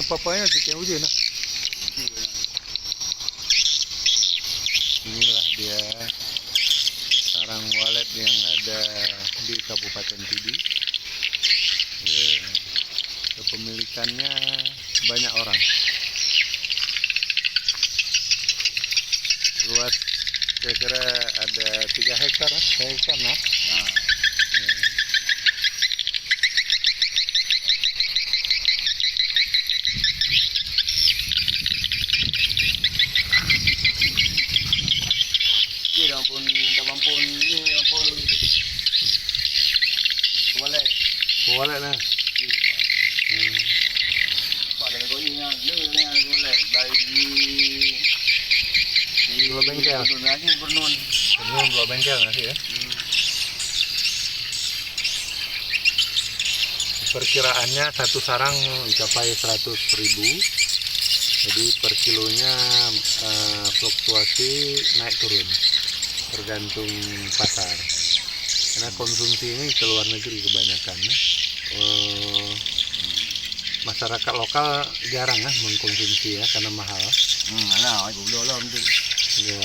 papanya kita uji nah. Inilah dia sarang walet yang ada di Kabupaten Pidi. Kepemilikannya banyak orang. Luas kira-kira ada 3 hektar, nah. Walet nah. Dua bengkel. Bernun dua bengkel nasi ya. Perkiraannya satu sarang mencapai 100.000. Jadi per kilonya fluktuasi naik turun tergantung pasar. Karena konsumsi ini ke luar negeri kebanyakan ya. Masyarakat lokal jarang mengkonsumsi ya karena mahal. Ya,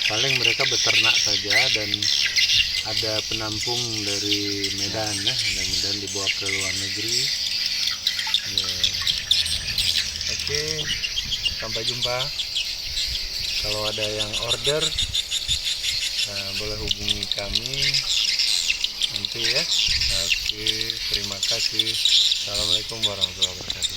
paling mereka beternak saja dan ada penampung dari Medan ya, dari Medan dibawa ke luar negeri. Ya. Oke, sampai jumpa. Kalau ada yang order, boleh hubungi kami nanti ya. Oke, terima kasih. Assalamualaikum warahmatullahi wabarakatuh.